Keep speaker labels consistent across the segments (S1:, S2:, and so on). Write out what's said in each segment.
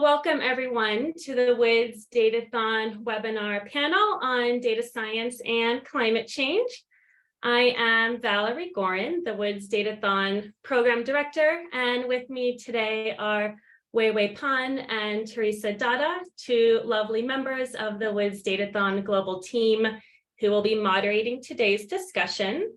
S1: Welcome everyone to the WiDS Datathon webinar panel on data science and climate change. I am Valerie Gorin, the WiDS Datathon program director, and with me today are Weiwei Pan and Teresa Dada, two lovely members of the WiDS Datathon global team who will be moderating today's discussion.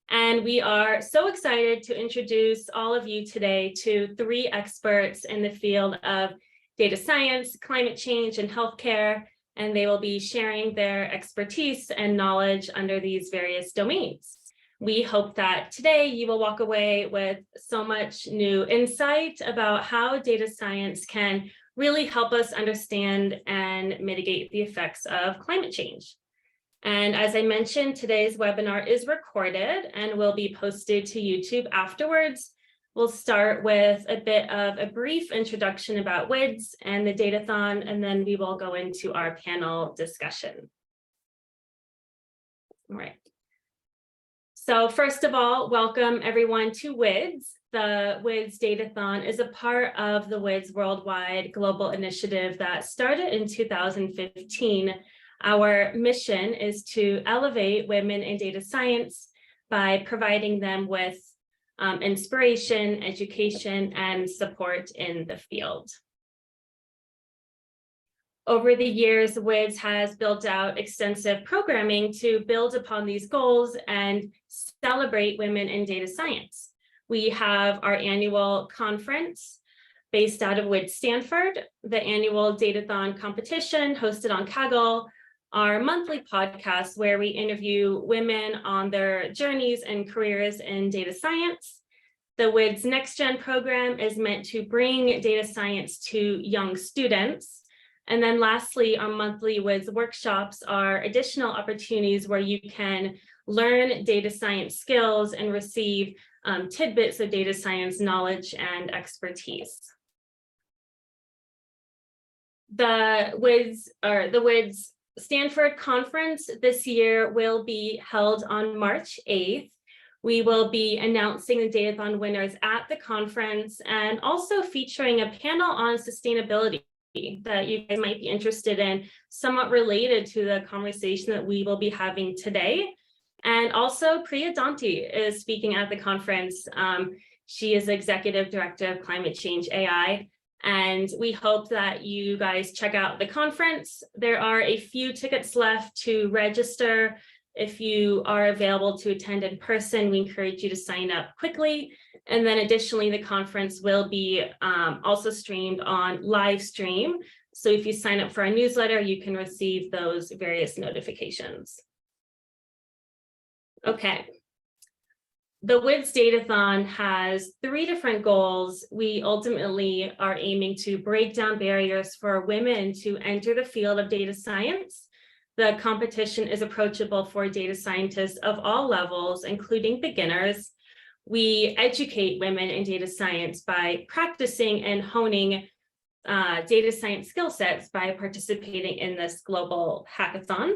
S1: And we are so excited to introduce all of you today to three experts in the field of data science, climate change, and healthcare, and they will be sharing their expertise and knowledge under these various domains. We hope that today you will walk away with so much new insight about how data science can really help us understand and mitigate the effects of climate change. And as I mentioned, today's webinar is recorded and will be posted to YouTube afterwards. We'll start with a bit of a brief introduction about WiDS and the Datathon, and then we will go into our panel discussion. All right. So first of all, welcome everyone to WiDS. The WiDS Datathon is a part of the WiDS Worldwide Global Initiative that started in 2015. Our mission is to elevate women in data science by providing them with inspiration, education, and support in the field. Over the years, WiDS has built out extensive programming to build upon these goals and celebrate women in data science. We have our annual conference based out of WiDS Stanford, the annual Datathon competition hosted on Kaggle, our monthly podcast where we interview women on their journeys and careers in data science. The WiDS Next Gen program is meant to bring data science to young students. And then lastly, our monthly WiDS workshops are additional opportunities where you can learn data science skills and receive tidbits of data science knowledge and expertise. The WiDS Stanford conference this year will be held on March 8th. We will be announcing the Datathon winners at the conference and also featuring a panel on sustainability that you guys might be interested in, somewhat related to the conversation that we will be having today. And also Priya Danti is speaking at the conference. She is Executive Director of Climate Change AI. And we hope that you guys check out the conference. There are a few tickets left to register. If you are available to attend in person, we encourage you to sign up quickly. And then additionally, the conference will be also streamed on live stream. So if you sign up for our newsletter, you can receive those various notifications. Okay. The WiDS Datathon has three different goals. We ultimately are aiming to break down barriers for women to enter the field of data science. The competition is approachable for data scientists of all levels, including beginners. We educate women in data science by practicing and honing data science skill sets by participating in this global hackathon.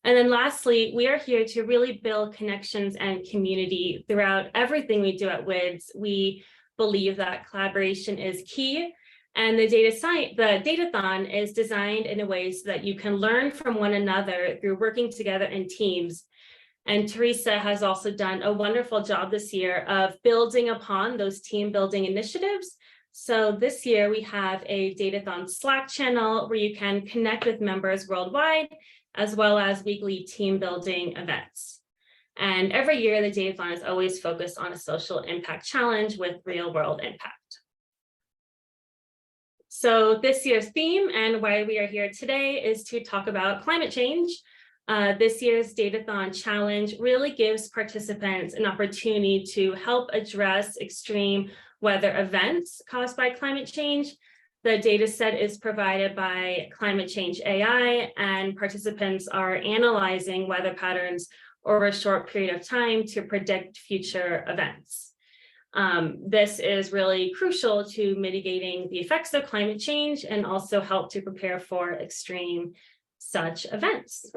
S1: And then lastly, we are here to really build connections and community throughout everything we do at WiDS. We believe that collaboration is key, and the Datathon is designed in a way so that you can learn from one another through working together in teams. And Teresa has also done a wonderful job this year of building upon those team building initiatives. So this year we have a Datathon Slack channel where you can connect with members worldwide, as well as weekly team building events. And every year, the Datathon is always focused on a social impact challenge with real world impact. So this year's theme and why we are here today is to talk about climate change. This year's Datathon challenge really gives participants an opportunity to help address extreme weather events caused by climate change. The data set is provided by Climate Change AI, and participants are analyzing weather patterns over a short period of time to predict future events. This is really crucial to mitigating the effects of climate change and also help to prepare for extreme such events.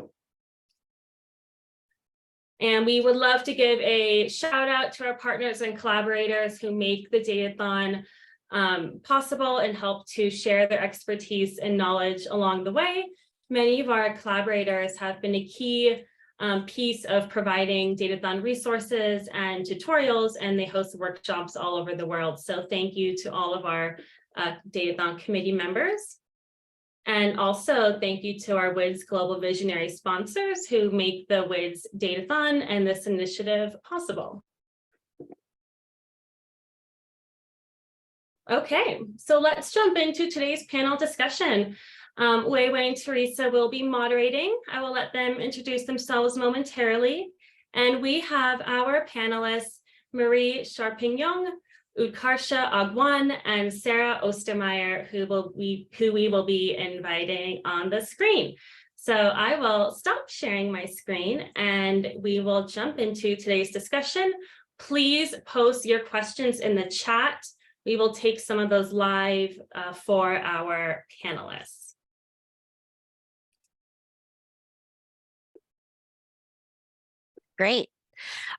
S1: And we would love to give a shout out to our partners and collaborators who make the Datathon possible and help to share their expertise and knowledge along the way. Many of our collaborators have been a key piece of providing Datathon resources and tutorials, and they host workshops all over the world. So thank you to all of our Datathon committee members. And also thank you to our WiDS Global Visionary sponsors who make the WiDS Datathon and this initiative possible. Okay, so let's jump into today's panel discussion. Weiwei and Teresa will be moderating. I will let them introduce themselves momentarily. And we have our panelists, Marie Charpignon, Utkarsha Agwan, and Sarah Ostermeier, who we will be inviting on the screen. So I will stop sharing my screen and we will jump into today's discussion. Please post your questions in the chat. We will take some of those live for our panelists.
S2: Great.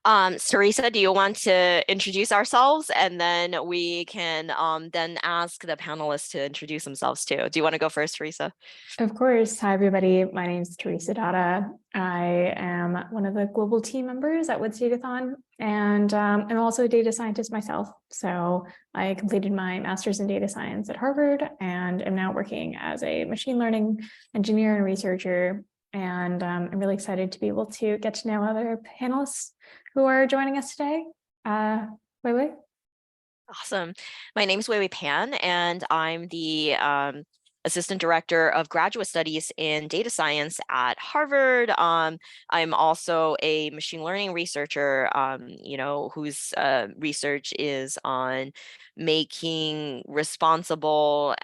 S2: Teresa, do you want to introduce ourselves, and then we can then ask the panelists to introduce themselves too. Do you want to go first, Teresa?
S3: Of course. Hi, everybody. My name is Teresa Dada. I am one of the global team members at WiDS Datathon, and I'm also a data scientist myself. So I completed my master's in data science at Harvard and am now working as a machine learning engineer and researcher. And I'm really excited to be able to get to know other panelists who are joining us today. Weiwei.
S2: Awesome. My name is Weiwei Pan, and I'm the Assistant Director of Graduate Studies in Data Science at Harvard. I'm also a machine learning researcher, whose research is on making responsible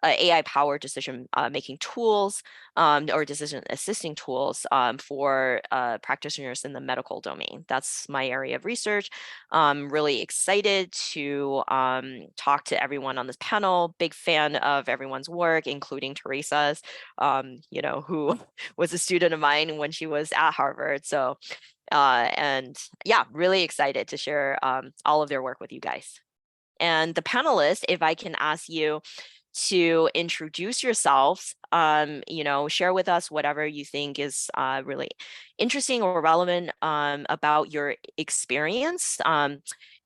S2: AI-powered decision making tools or decision assisting tools for practitioners in the medical domain. That's my area of research. I'm really excited to talk to everyone on this panel. Big fan of everyone's work, including Teresa's, who was a student of mine when she was at Harvard. So, and yeah, really excited to share all of their work with you guys. And the panelists, if I can ask you to introduce yourselves, share with us whatever you think is really interesting or relevant about your experience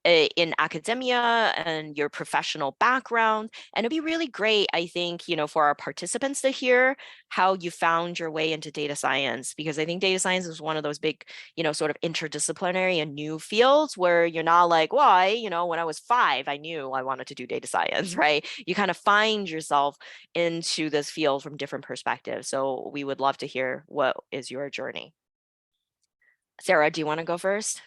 S2: in academia and your professional background. And it'd be really great, I think, for our participants to hear how you found your way into data science, because I think data science is one of those big, sort of interdisciplinary and new fields where you're not like, well, when I was 5, I knew I wanted to do data science, right? You kind of find yourself into this field from different perspectives. So we would love to hear what is your journey. Sarah, do you want to go first?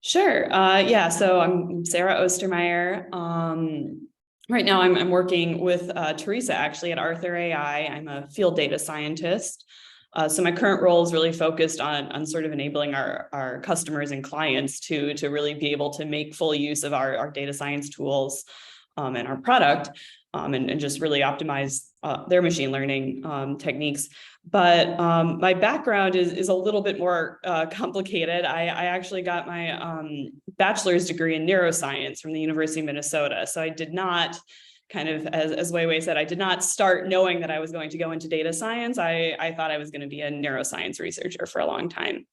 S4: Sure. Yeah, so I'm Sarah Ostermeier. Right now I'm working with Teresa actually at Arthur AI. I'm a field data scientist. So my current role is really focused on sort of enabling our customers and clients to really be able to make full use of our data science tools and our product and just really optimize their machine learning techniques. But my background is a little bit more complicated. I actually got my bachelor's degree in neuroscience from the University of Minnesota. So I did not kind of, as Weiwei said, I did not start knowing that I was going to go into data science. I thought I was going to be a neuroscience researcher for a long time.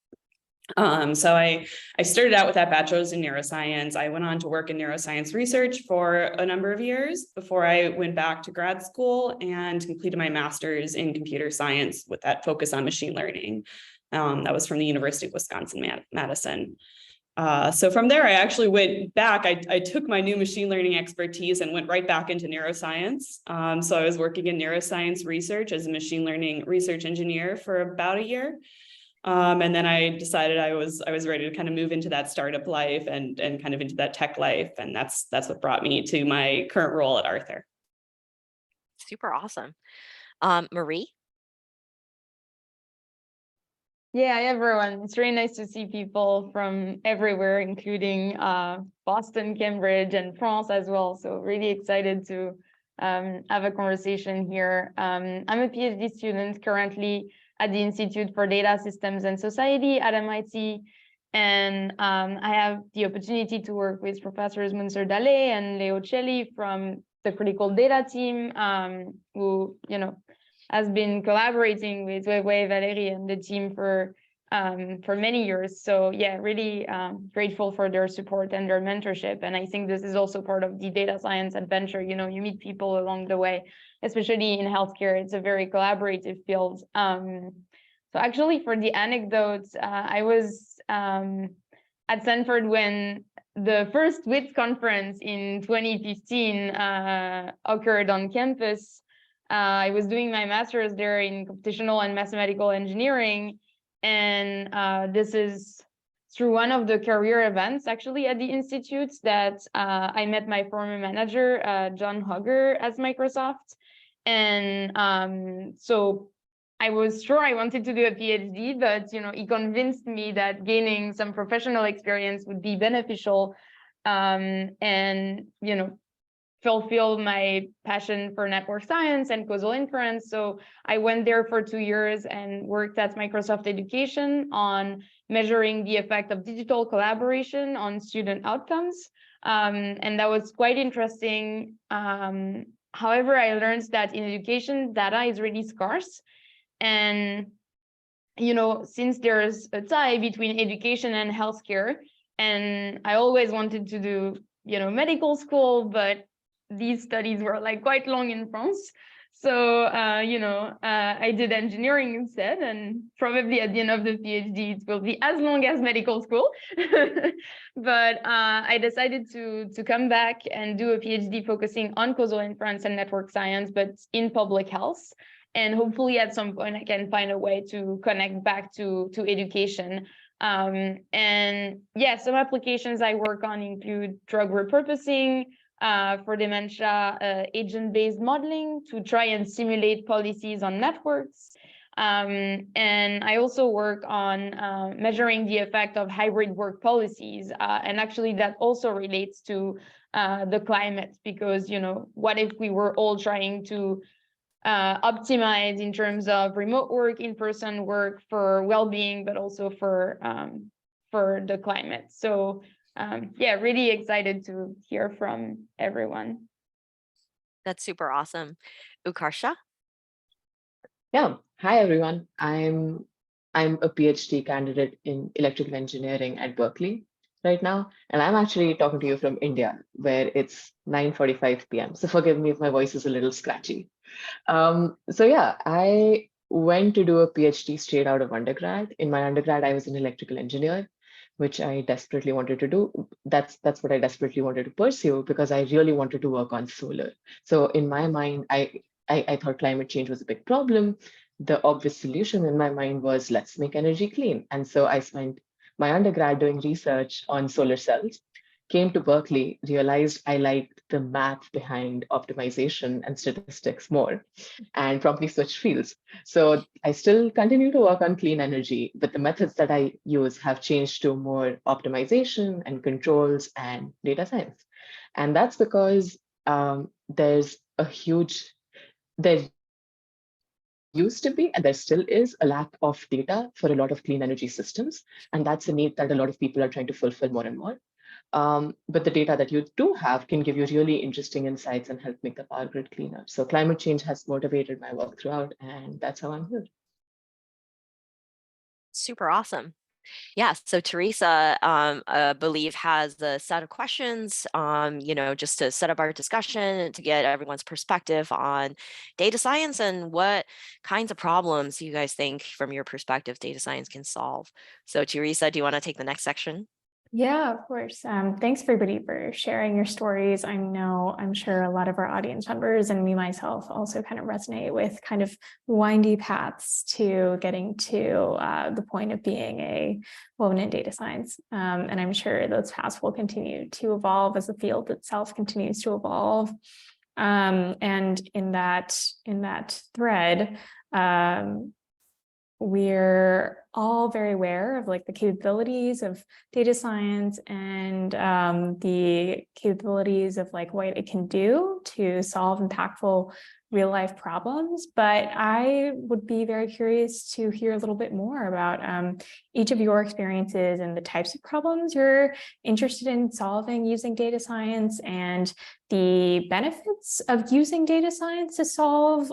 S4: So I started out with that bachelor's in neuroscience. I went on to work in neuroscience research for a number of years before I went back to grad school and completed my master's in computer science with that focus on machine learning. That was from the University of Wisconsin-Madison. So from there, I actually went back. I took my new machine learning expertise and went right back into neuroscience. So I was working in neuroscience research as a machine learning research engineer for about a year. And then I decided I was ready to kind of move into that startup life and kind of into that tech life. And that's what brought me to my current role at Arthur.
S2: Super awesome. Marie?
S5: Yeah, hi everyone. It's really nice to see people from everywhere, including Boston, Cambridge, and France as well. So really excited to have a conversation here. I'm a PhD student currently at the Institute for Data Systems and Society at MIT. And I have the opportunity to work with Professors Munzer Dalé and Leo Celli from the critical data team, who, you know, has been collaborating with Weiwei, Valérie, and the team for many years. So yeah, really grateful for their support and their mentorship. And I think this is also part of the data science adventure. You know, you meet people along the way, especially in healthcare. It's a very collaborative field. So actually, for the anecdotes, I was at Stanford when the first WiDS conference in 2015 occurred on campus. I was doing my master's there in computational and mathematical engineering. And this is through one of the career events actually at the Institute that I met my former manager, John Hugger at Microsoft. And so I was sure I wanted to do a PhD, but you know, he convinced me that gaining some professional experience would be beneficial, and you know, fulfill my passion for network science and causal inference. So I went there for 2 years and worked at Microsoft Education on measuring the effect of digital collaboration on student outcomes, and that was quite interesting. However, I learned that in education, data is really scarce. And, you know, since there's a tie between education and healthcare, and I always wanted to do, you know, medical school, but these studies were like quite long in France. So, you know, I did engineering instead, and probably at the end of the PhD, it will be as long as medical school. But I decided to come back and do a PhD focusing on causal inference and network science, but in public health. And hopefully at some point I can find a way to connect back to education. And yeah, some applications I work on include drug repurposing for dementia, agent-based modeling to try and simulate policies on networks. And I also work on measuring the effect of hybrid work policies. And actually that also relates to the climate, because, you know, what if we were all trying to optimize in terms of remote work, in-person work for well-being, but also for the climate. So yeah, really excited to hear from everyone.
S2: That's super awesome. Utkarsha?
S6: Yeah, hi everyone. I'm a PhD candidate in electrical engineering at Berkeley right now, and I'm actually talking to you from India, where it's 9:45 p.m. So forgive me if my voice is a little scratchy. So yeah, I went to do a PhD straight out of undergrad. In my undergrad, I was an electrical engineer, which I desperately wanted to do. That's what I desperately wanted to pursue because I really wanted to work on solar. So in my mind, I thought climate change was a big problem. The obvious solution in my mind was let's make energy clean. And so I spent my undergrad doing research on solar cells, came to Berkeley, realized I liked the math behind optimization and statistics more, and promptly switched fields. So I still continue to work on clean energy, but the methods that I use have changed to more optimization and controls and data science. And that's because there's a huge, there used to be, and there still is, a lack of data for a lot of clean energy systems. And that's a need that a lot of people are trying to fulfill more and more. But the data that you do have can give you really interesting insights and help make the power grid cleaner. So climate change has motivated my work throughout, and that's how I'm here.
S2: Super awesome. Yeah, so Teresa, I believe, has a set of questions, you know, just to set up our discussion, to get everyone's perspective on data science and what kinds of problems you guys think, from your perspective, data science can solve. So Teresa, do you want to take the next section?
S3: Yeah, of course. Thanks everybody for sharing your stories. I'm sure a lot of our audience members and me myself also kind of resonate with kind of windy paths to getting to the point of being a woman in data science. And I'm sure those paths will continue to evolve as the field itself continues to evolve. And in that thread, we're all very aware of like the capabilities of data science and the capabilities of like what it can do to solve impactful real life problems, but I would be very curious to hear a little bit more about each of your experiences and the types of problems you're interested in solving using data science, and the benefits of using data science to solve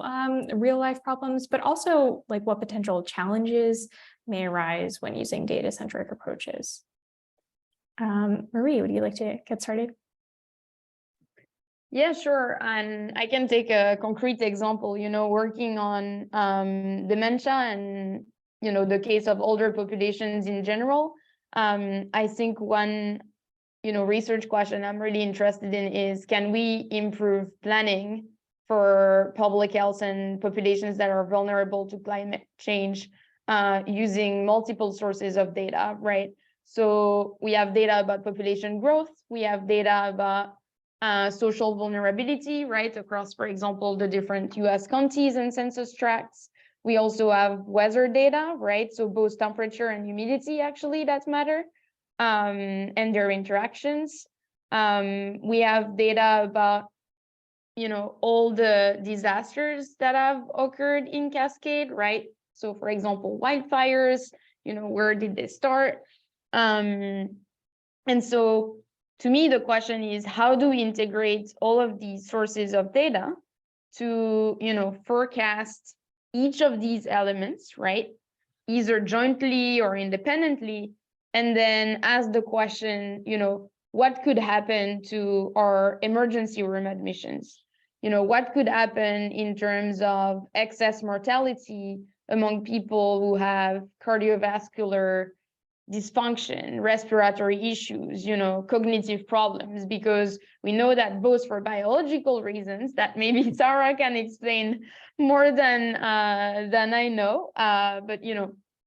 S3: real life problems, but also like what potential challenges may arise when using data-centric approaches. Marie, would you like to get started?
S5: Yeah, sure. And I can take a concrete example, working on dementia and, the case of older populations in general. I think one, research question I'm really interested in is, can we improve planning for public health and populations that are vulnerable to climate change using multiple sources of data, right? So we have data about population growth, we have data about social vulnerability, right, across, for example, the different US counties and census tracts. We also have weather data, right? So both temperature and humidity actually that matter, and their interactions. We have data about, all the disasters that have occurred in Cascade, right? So for example, wildfires, where did they start? And so to me, the question is, how do we integrate all of these sources of data to, forecast each of these elements, right? Either jointly or independently, and then ask the question, what could happen to our emergency room admissions? What could happen in terms of excess mortality among people who have cardiovascular dysfunction, respiratory issues, cognitive problems, because we know that both for biological reasons that maybe Sarah can explain more than I know, but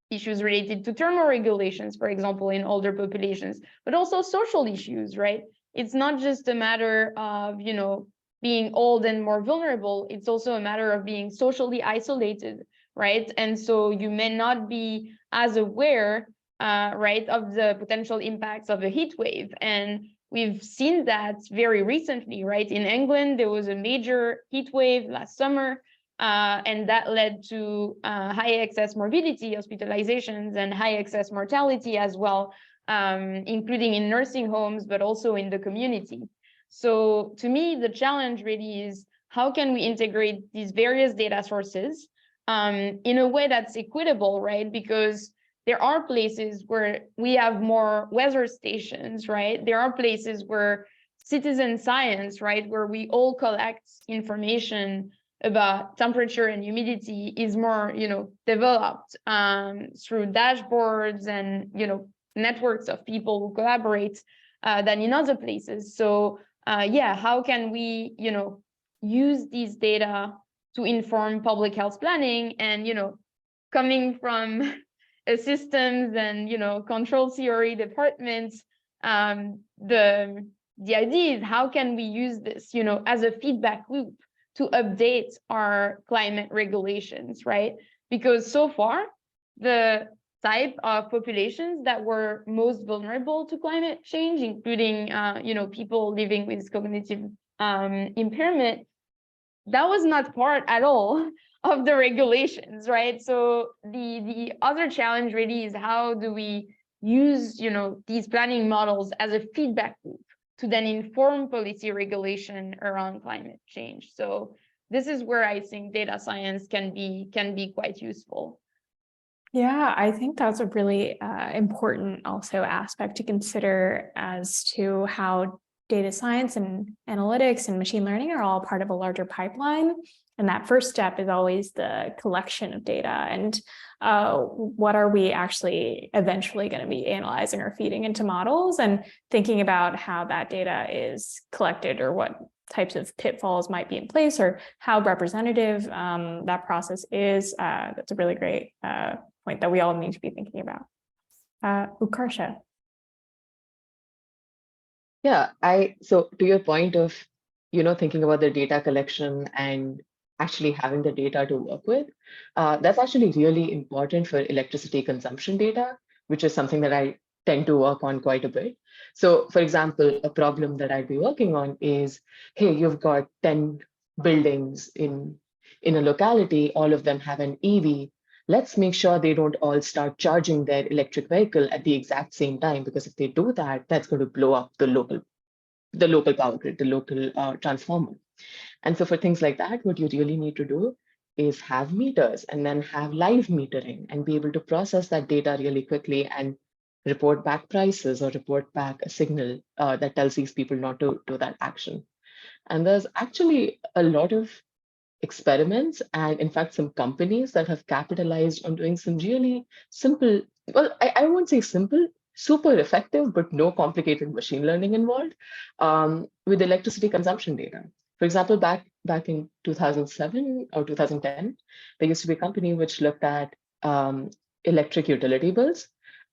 S5: issues related to thermoregulations, for example, in older populations, but also social issues, right? It's not just a matter of being old and more vulnerable, it's also a matter of being socially isolated, right? And so you may not be as aware right, of the potential impacts of a heat wave. And we've seen that very recently, right? In England, there was a major heat wave last summer, and that led to high excess morbidity, hospitalizations, and high excess mortality as well, including in nursing homes, but also in the community. So to me, the challenge really is, how can we integrate these various data sources in a way that's equitable, right? Because there are places where we have more weather stations, right? There are places where citizen science, right, where we all collect information about temperature and humidity is more, developed through dashboards and, networks of people who collaborate than in other places. So yeah, how can we, use these data to inform public health planning? And, coming from systems and control theory departments, the idea is, how can we use this as a feedback loop to update our climate regulations, right? Because so far the type of populations that were most vulnerable to climate change, including people living with cognitive impairment, that was not part at all of the regulations, right? So the other challenge really is, how do we use these planning models as a feedback loop to then inform policy regulation around climate change? So this is where I think data science can be quite useful.
S3: Yeah, I think that's a really important also aspect to consider as to how data science and analytics and machine learning are all part of a larger pipeline. And that first step is always the collection of data, and what are we actually eventually going to be analyzing or feeding into models, and thinking about how that data is collected, or what types of pitfalls might be in place, or how representative that process is. That's a really great point that we all need to be thinking about. Utkarsha.
S6: Yeah, so to your point of, thinking about the data collection and actually having the data to work with, that's actually really important for electricity consumption data, which is something that I tend to work on quite a bit. So for example, a problem that I'd be working on is, hey, you've got 10 buildings in in a locality, all of them have an EV. Let's make sure they don't all start charging their electric vehicle at the exact same time, because if they do that, that's going to blow up the local power grid, the local transformer. And so for things like that, what you really need to do is have meters and then have live metering and be able to process that data really quickly and report back prices or report back a signal that tells these people not to do that action. And there's actually a lot of experiments and in fact some companies that have capitalized on doing some really simple, well, I won't say simple, super effective, but no complicated machine learning involved with electricity consumption data. For example, back in 2007 or 2010, there used to be a company which looked at electric utility bills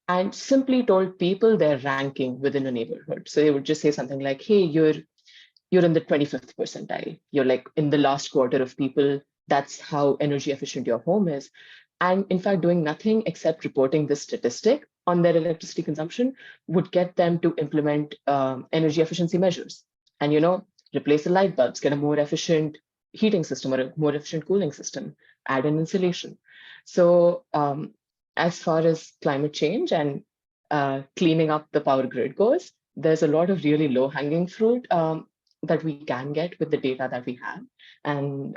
S6: and simply told people their ranking within a neighborhood. So they would just say something like, hey, you're in the 25th percentile. You're like in the last quarter of people. That's how energy efficient your home is. And in fact, doing nothing except reporting this statistic on their electricity consumption would get them to implement energy efficiency measures. And, replace the light bulbs, get a more efficient heating system or a more efficient cooling system, add in insulation. So as far as climate change and cleaning up the power grid goes, there's a lot of really low-hanging fruit that we can get with the data that we have. And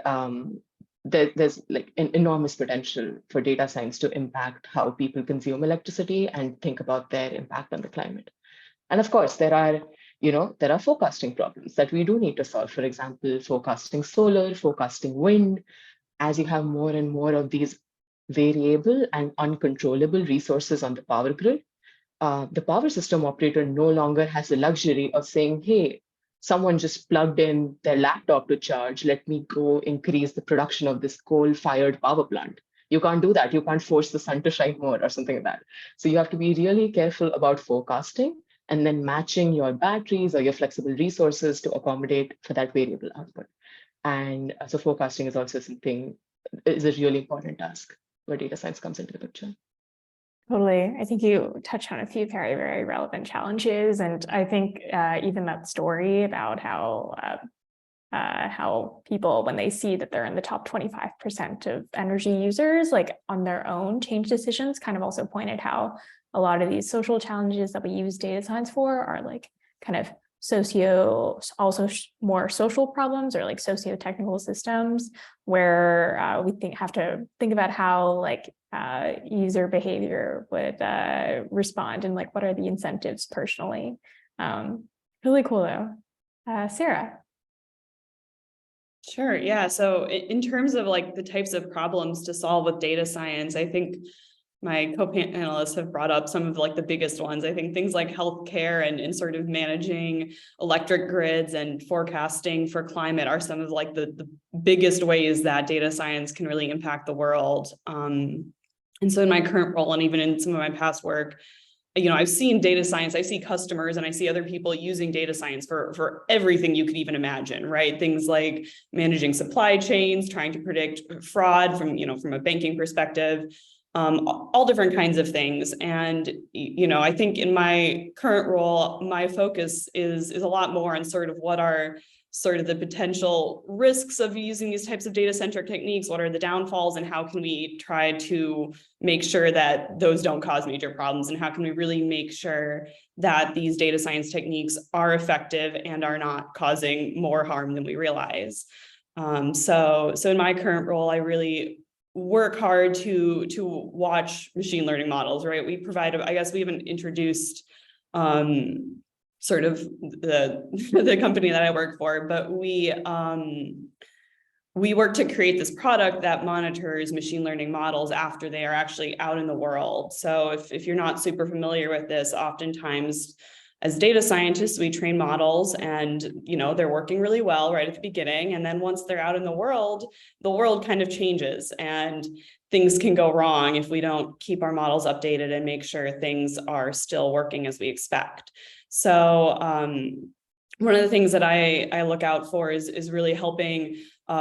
S6: there's like an enormous potential for data science to impact how people consume electricity and think about their impact on the climate. And of course, there are forecasting problems that we do need to solve. For example, forecasting solar, forecasting wind. As you have more and more of these variable and uncontrollable resources on the power grid, the power system operator no longer has the luxury of saying, hey, someone just plugged in their laptop to charge, let me go increase the production of this coal-fired power plant. You can't do that. You can't force the sun to shine more or something like that. So you have to be really careful about forecasting and then matching your batteries or your flexible resources to accommodate for that variable output. And so forecasting is also is a really important task where data science comes into the picture.
S3: Totally. I think you touched on a few very, very relevant challenges. And I think even that story about how people, when they see that they're in the top 25% of energy users, like on their own, change decisions, kind of also pointed how a lot of these social challenges that we use data science for are like kind of more social problems or like socio-technical systems where we have to think about how like user behavior would respond and like what are the incentives personally. Really cool though. Sarah.
S4: Sure. Yeah. So in terms of like the types of problems to solve with data science, I think my co-panelists have brought up some of like the biggest ones. I think things like healthcare and sort of managing electric grids and forecasting for climate are some of like the biggest ways that data science can really impact the world. And so in my current role and even in some of my past work, I've seen data science, I see customers and I see other people using data science for everything you could even imagine, right? Things like managing supply chains, trying to predict fraud from a banking perspective, all different kinds of things. And, I think in my current role, my focus is a lot more on sort of what are sort of the potential risks of using these types of data-centric techniques, what are the downfalls, and how can we try to make sure that those don't cause major problems, and how can we really make sure that these data science techniques are effective and are not causing more harm than we realize. So in my current role, I really work hard to watch machine learning models, right? We provide, I guess we haven't introduced sort of the company that I work for, but we work to create this product that monitors machine learning models after they are actually out in the world. So if you're not super familiar with this, oftentimes as data scientists, we train models and, they're working really well right at the beginning. And then once they're out in the world kind of changes and things can go wrong if we don't keep our models updated and make sure things are still working as we expect. So one of the things that I look out for is really helping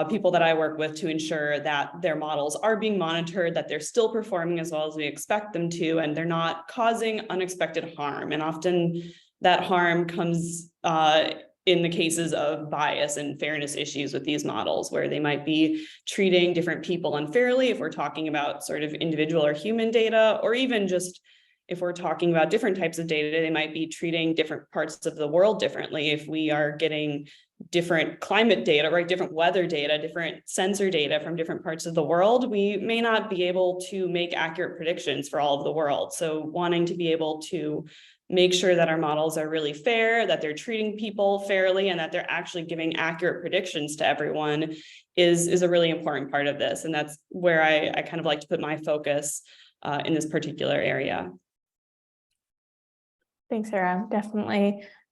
S4: people that I work with to ensure that their models are being monitored, that they're still performing as well as we expect them to, and they're not causing unexpected harm. And often that harm comes in the cases of bias and fairness issues with these models, where they might be treating different people unfairly if we're talking about sort of individual or human data, or even just if we're talking about different types of data, they might be treating different parts of the world differently. If we are getting different climate data, right, different weather data, different sensor data from different parts of the world, we may not be able to make accurate predictions for all of the world. So wanting to be able to make sure that our models are really fair, that they're treating people fairly, and that they're actually giving accurate predictions to everyone is a really important part of this. And that's where I kind of like to put my focus in this particular area.
S3: Thanks, Sarah.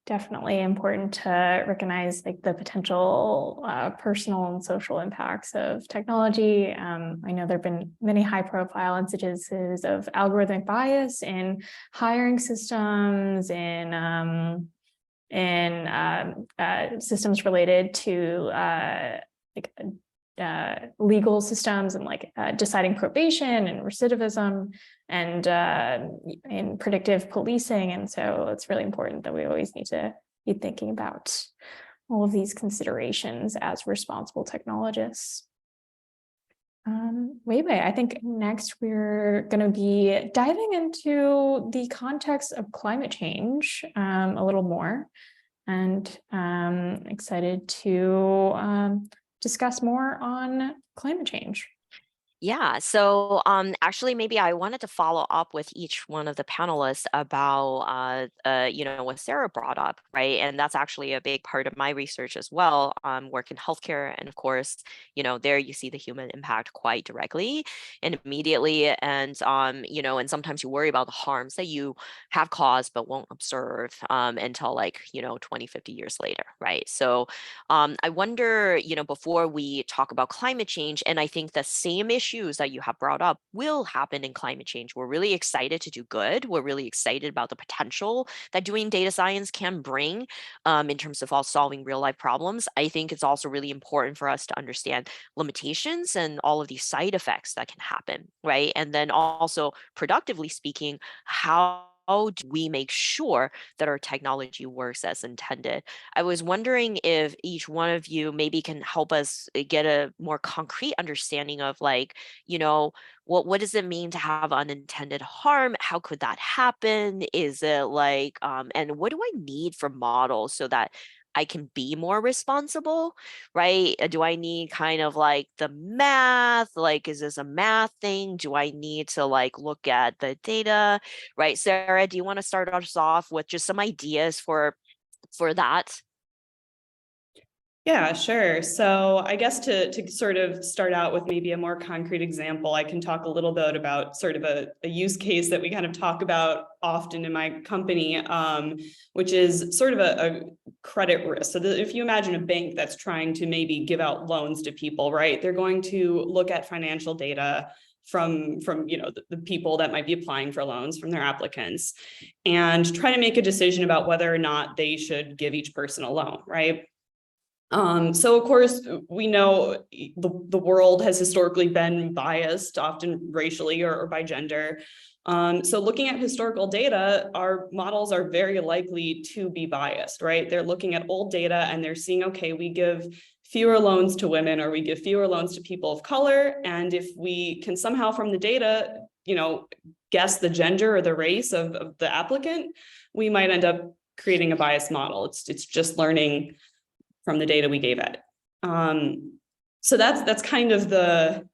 S3: Definitely important to recognize like the potential personal and social impacts of technology. I know there have been many high-profile instances of algorithmic bias in hiring systems, in systems related to legal systems, and like deciding probation and recidivism, and in predictive policing. And so it's really important that we always need to be thinking about all of these considerations as responsible technologists. Weiwei, I think next we're going to be diving into the context of climate change a little more, and excited to discuss more on climate change.
S2: Yeah, so actually, maybe I wanted to follow up with each one of the panelists about, what Sarah brought up, right? And that's actually a big part of my research as well. Work in healthcare, and of course, there you see the human impact quite directly and immediately, and and sometimes you worry about the harms that you have caused but won't observe until 20, 50 years later, right? So I wonder, before we talk about climate change, and I think the same issues that you have brought up will happen in climate change. We're really excited to do good. We're really excited about the potential that doing data science can bring in terms of solving real life problems. I think it's also really important for us to understand limitations and all of these side effects that can happen, right? And then also, productively speaking, how do we make sure that our technology works as intended? I was wondering if each one of you maybe can help us get a more concrete understanding of what does it mean to have unintended harm? How could that happen? Is it and what do I need for models so that I can be more responsible, right? Do I need kind of the math? Is this a math thing? Do I need to look at the data, right? Sarah, do you want to start us off with just some ideas for that?
S4: Yeah, sure. So I guess to sort of start out with maybe a more concrete example, I can talk a little bit about sort of a use case that we kind of talk about often in my company, which is sort of a credit risk. So if you imagine a bank that's trying to maybe give out loans to people, right? They're going to look at financial data from the people that might be applying for loans, from their applicants, and try to make a decision about whether or not they should give each person a loan, right? So of course, we know the world has historically been biased, often racially or by gender. So looking at historical data, our models are very likely to be biased, right? They're looking at old data and they're seeing, okay, we give fewer loans to women, or we give fewer loans to people of color. And if we can somehow from the data, guess the gender or the race of the applicant, we might end up creating a biased model. It's just learning from the data we gave it. So that's kind of the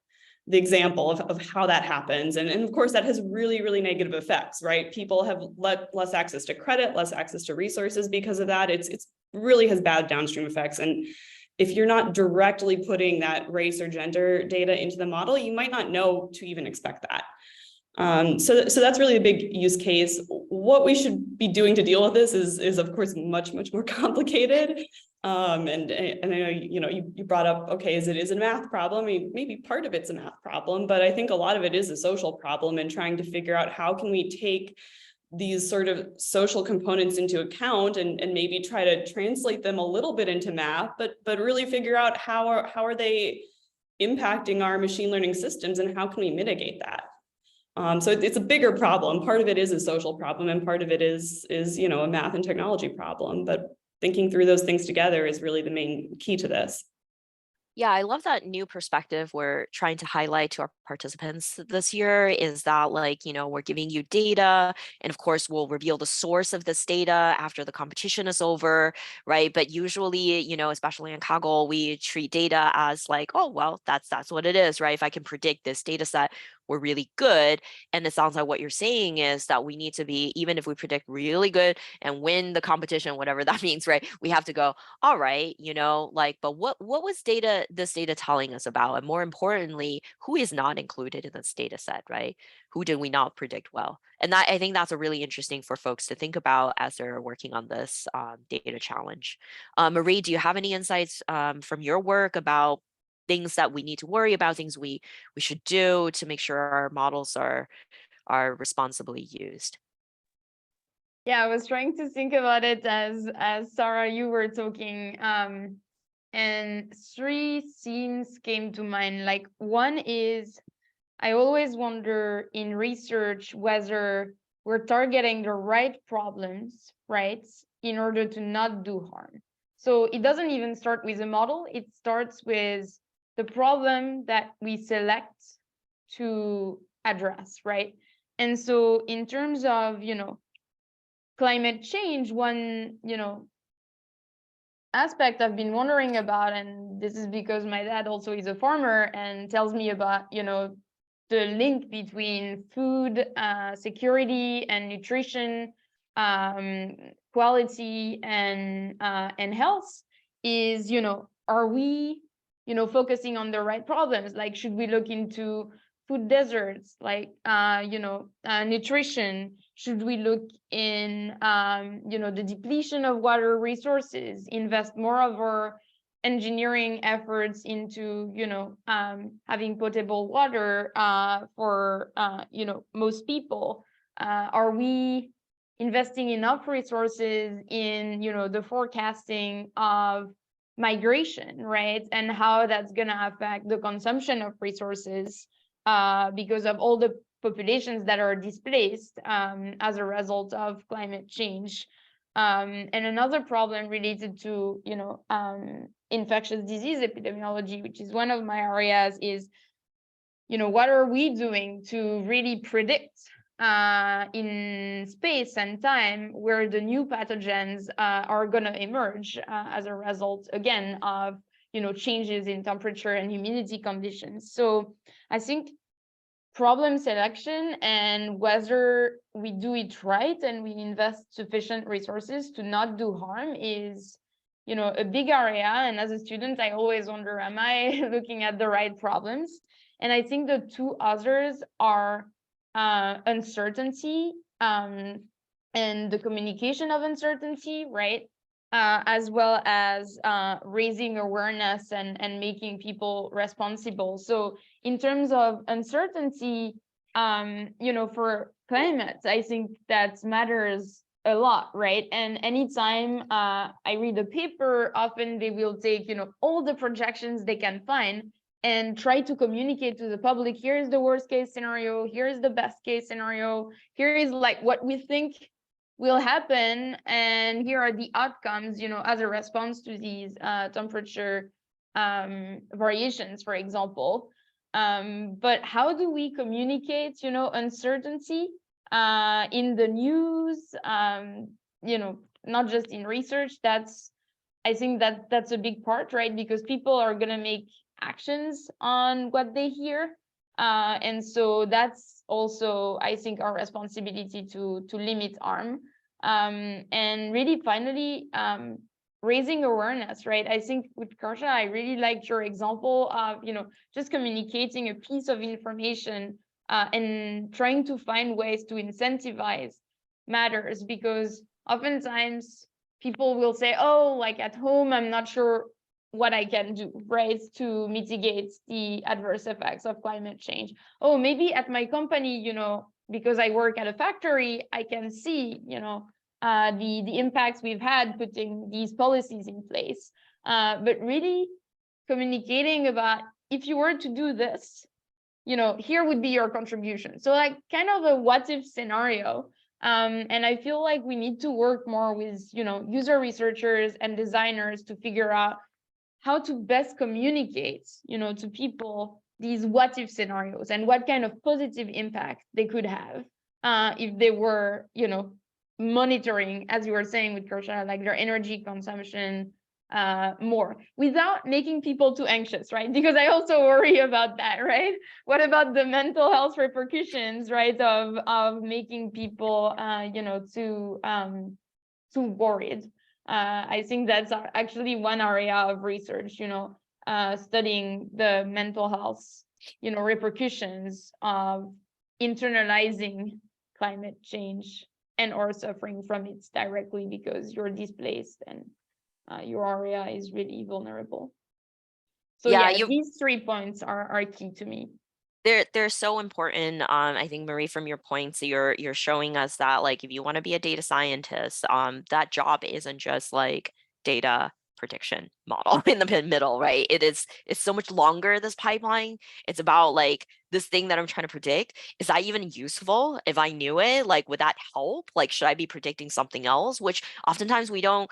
S4: example of how that happens. And of course, that has really, really negative effects, right? People have less access to credit, less access to resources because of that. It's really has bad downstream effects. And if you're not directly putting that race or gender data into the model, you might not know to even expect that. So that's really a big use case. What we should be doing to deal with this is of course much more complicated. And I know you brought up, okay, is it a math problem? I mean, maybe part of it's a math problem, but I think a lot of it is a social problem, and trying to figure out how can we take these sort of social components into account and maybe try to translate them a little bit into math, but really figure out how are they impacting our machine learning systems, and how can we mitigate that? So it's a bigger problem. Part of it is a social problem, and part of it is a math and technology problem. But thinking through those things together is really the main key to this.
S2: Yeah, I love that new perspective we're trying to highlight to our participants this year is that, like, you know, we're giving you data, and of course we'll reveal the source of this data after the competition is over, right? But usually, you know, especially in Kaggle, we treat data as like, oh, well, that's what it is, right? If I can predict this data set, we're really good. And it sounds like what you're saying is that we need to be, even if we predict really good and win the competition, whatever that means, right? We have to go, all right, you know, like, but what was this data telling us about? And more importantly, who is not included in this data set, right? Who did we not predict well? And that, I think that's a really interesting for folks to think about as they're working on this data challenge. Marie, do you have any insights from your work about things that we need to worry about, things we should do to make sure our models are responsibly used?
S5: Yeah, I was trying to think about it as Sarah, you were talking, and three themes came to mind. Like, one is, I always wonder in research whether we're targeting the right problems, right, in order to not do harm. So it doesn't even start with a model, it starts with the problem that we select to address, right? And so in terms of, you know, climate change, one, you know, aspect I've been wondering about, and this is because my dad also is a farmer and tells me about, you know, the link between food security and nutrition quality and health is, you know, are we, you know, focusing on the right problems? Like, should we look into food deserts, like you know, nutrition? Should we look in you know, the depletion of water resources, invest more of our engineering efforts into, you know, having potable water for you know, most people? Are we investing enough resources in, you know, the forecasting of migration, right, and how that's going to affect the consumption of resources because of all the populations that are displaced as a result of climate change? And another problem related to, you know, infectious disease epidemiology, which is one of my areas, is, you know, what are we doing to really predict in space and time where the new pathogens are going to emerge as a result, again, of, you know, changes in temperature and humidity conditions? So I think problem selection and whether we do it right and we invest sufficient resources to not do harm is, you know, a big area. And as a student, I always wonder, am I looking at the right problems? And I think the two others are uncertainty and the communication of uncertainty, right? As well as raising awareness and making people responsible. So in terms of uncertainty, you know, for climate, I think that matters a lot, right? And anytime I read a paper, often they will take, you know, all the projections they can find and try to communicate to the public, here's the worst case scenario, here's the best case scenario, here is like what we think will happen, and here are the outcomes, you know, as a response to these temperature variations, for example. But how do we communicate, you know, uncertainty in the news, you know, not just in research? I think that's a big part, right? Because people are going to make actions on what they hear. And so that's also, I think, our responsibility to limit harm. And really, finally, raising awareness, right? I think with Utkarsha, I really liked your example of, you know, just communicating a piece of information and trying to find ways to incentivize matters, because oftentimes people will say, oh, like at home, I'm not sure what I can do, right, to mitigate the adverse effects of climate change. Oh, maybe at my company, you know, because I work at a factory, I can see, you know, the impacts we've had putting these policies in place. But really communicating about, if you were to do this, you know, here would be your contribution. So like kind of a what if scenario And I feel like we need to work more with, user researchers and designers to figure out how to best communicate, to people these what if scenarios and what kind of positive impact they could have if they were, monitoring, as you were saying with Utkarsha, like their energy consumption more without making people too anxious, right? Because I also worry about that, right? What about the mental health repercussions, right? Of making people, too worried. I think that's actually one area of research, studying the mental health, repercussions of internalizing climate change and or suffering from it directly because you're displaced and your area is really vulnerable. So
S2: Yeah,
S5: these 3 points are key to me.
S2: They're so important. I think, Marie, from your points, you're showing us that, like, if you want to be a data scientist, that job isn't just like data prediction model in the middle, right? It's so much longer, this pipeline. It's about like this thing that I'm trying to predict. Is that even useful? If I knew it, like, would that help? Like, should I be predicting something else? Which oftentimes we don't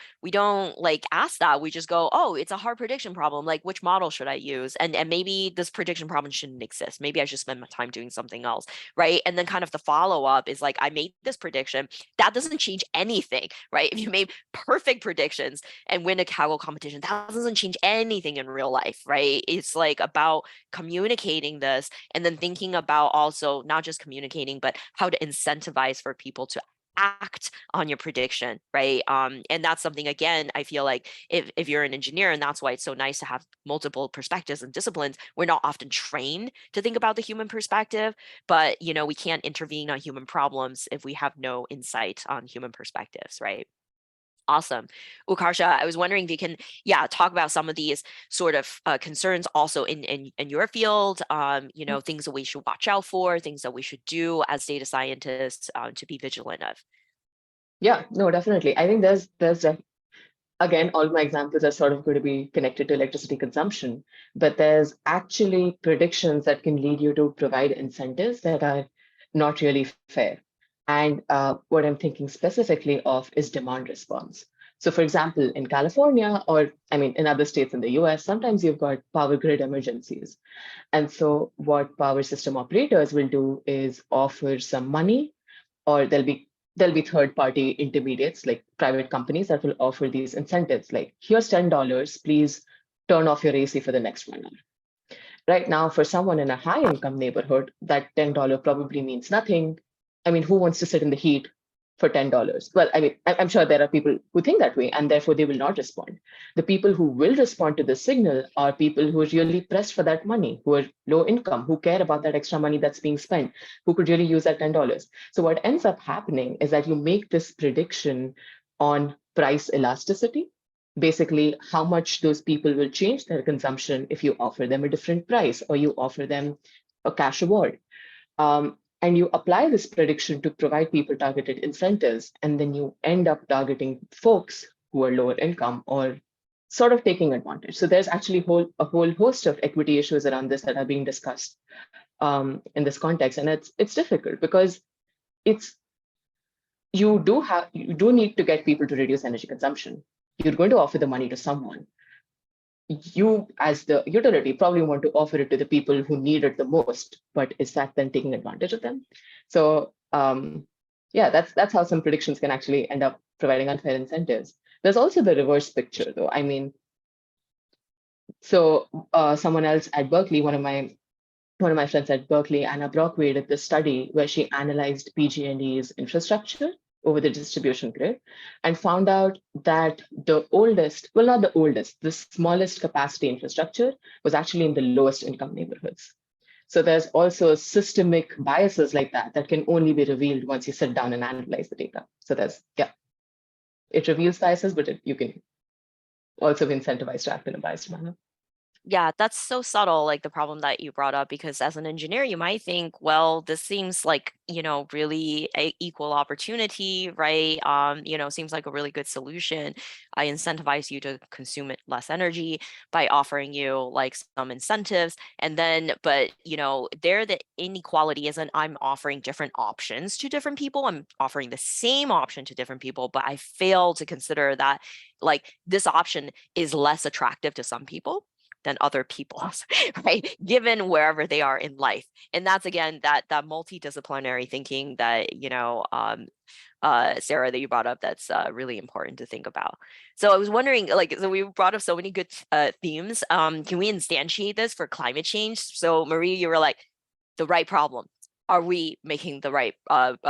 S2: like ask that. We just go, oh, it's a hard prediction problem. Like, which model should I use? And maybe this prediction problem shouldn't exist. Maybe I should spend my time doing something else, right? And then kind of the follow-up is like, I made this prediction. That doesn't change anything, right? If you made perfect predictions and win a Kaggle competition, that doesn't change anything in real life, right? It's like about communicating this and then thinking about also not just communicating, but how to incentivize for people to act on your prediction, right? And that's something, again, I feel like if you're an engineer, and that's why it's so nice to have multiple perspectives and disciplines, we're not often trained to think about the human perspective, but we can't intervene on human problems if we have no insight on human perspectives, right? Awesome. Utkarsha, I was wondering if you can, talk about some of these sort of concerns also in your field, things that we should watch out for, things that we should do as data scientists to be vigilant of.
S6: Yeah, no, definitely. I think again, all my examples are sort of going to be connected to electricity consumption, but there's actually predictions that can lead you to provide incentives that are not really fair. And what I'm thinking specifically of is demand response. So for example, in California, or in other states in the US, sometimes you've got power grid emergencies. And so what power system operators will do is offer some money, or there'll be third-party intermediates like private companies that will offer these incentives, like, here's $10, please turn off your AC for the next 1 hour. Right now, for someone in a high-income neighborhood, that $10 probably means nothing. Who wants to sit in the heat for $10? Well, I'm sure there are people who think that way, and therefore they will not respond. The people who will respond to the signal are people who are really pressed for that money, who are low income, who care about that extra money that's being spent, who could really use that $10. So what ends up happening is that you make this prediction on price elasticity, basically how much those people will change their consumption if you offer them a different price or you offer them a cash reward. And you apply this prediction to provide people targeted incentives, and then you end up targeting folks who are lower income or sort of taking advantage. So there's actually a whole host of equity issues around this that are being discussed in this context. And it's difficult because you do need to get people to reduce energy consumption. You're going to offer the money to someone. You, as the utility, probably want to offer it to the people who need it the most, but is that then taking advantage of them? So that's how some predictions can actually end up providing unfair incentives. There's also the reverse picture, though. Someone else at Berkeley, one of my friends at Berkeley, Anna Brockway, did this study where she analyzed PG&E's infrastructure over the distribution grid and found out that the smallest capacity infrastructure was actually in the lowest income neighborhoods. So there's also systemic biases like that can only be revealed once you sit down and analyze the data. So it reveals biases, but you can also be incentivized to act in a biased manner.
S2: Yeah, that's so subtle, like the problem that you brought up, because as an engineer, you might think, well, this seems like, really a equal opportunity, right? Seems like a really good solution. I incentivize you to consume it less energy by offering you like some incentives. And then, but there the inequality isn't I'm offering different options to different people. I'm offering the same option to different people, but I fail to consider that like this option is less attractive to some people than other people's, right? Given wherever they are in life. And that's again, that multidisciplinary thinking that, Sarah, that you brought up, that's really important to think about. So I was wondering, so we brought up so many good themes. Can we instantiate this for climate change? So Marie, you were like, the right problem. Are we making the right,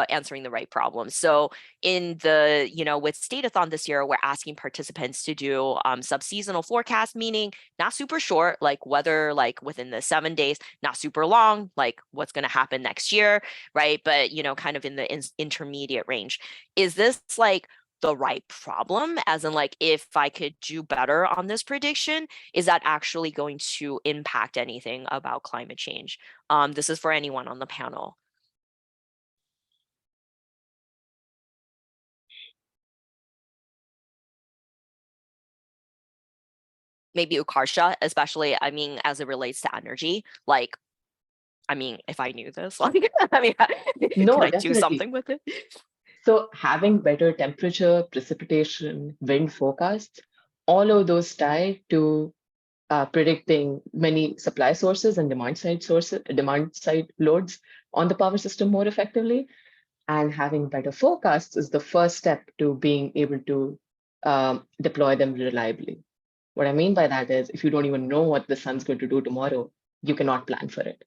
S2: answering the right problem? So in the, with Datathon this year, we're asking participants to do sub-seasonal forecast, meaning not super short, like weather, like within the 7 days, not super long, like what's going to happen next year, right? But, kind of in the intermediate range. Is this like the right problem? As in like, if I could do better on this prediction, is that actually going to impact anything about climate change? This is for anyone on the panel. Maybe Utkarsha, especially, as it relates to energy. Like, if I knew this, like,
S6: No,
S2: can I do
S6: definitely.
S2: something with it?
S6: So having better temperature, precipitation, wind forecasts, all of those tie to predicting many supply sources and demand side loads on the power system more effectively. And having better forecasts is the first step to being able to deploy them reliably. What I mean by that is if you don't even know what the sun's going to do tomorrow, you cannot plan for it.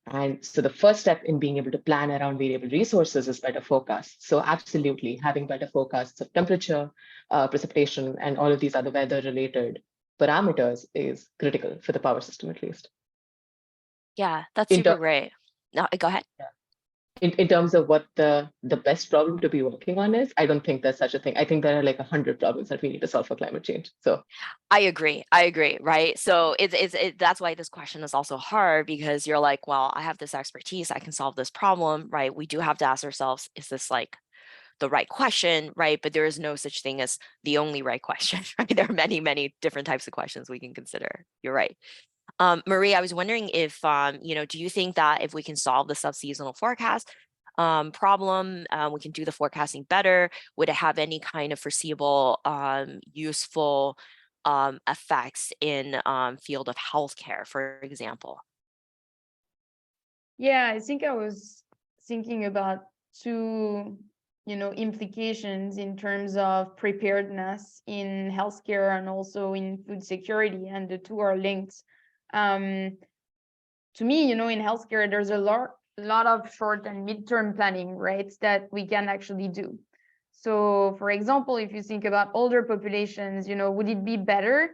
S6: And so the first step in being able to plan around variable resources is better forecasts. So absolutely, having better forecasts of temperature, precipitation, and all of these other weather-related parameters is critical for the power system, at least.
S2: Yeah, that's super great. No, go ahead.
S6: Yeah. In terms of what the best problem to be working on is, I don't think there's such a thing. I think there are like 100 problems that we need to solve for climate change. So
S2: I agree, right? So that's why this question is also hard, because you're like, well, I have this expertise, I can solve this problem, right? We do have to ask ourselves, is this like the right question, right? But there is no such thing as the only right question, right? There are many, many different types of questions we can consider. You're right. Marie, I was wondering if, do you think that if we can solve the sub-seasonal forecast problem, we can do the forecasting better? Would it have any kind of foreseeable, useful effects in field of healthcare, for example?
S5: Yeah, I think I was thinking about two, implications in terms of preparedness in healthcare and also in food security, and the two are linked. To me, in healthcare, there's a lot of short and midterm planning, right, that we can actually do. So, for example, if you think about older populations, would it be better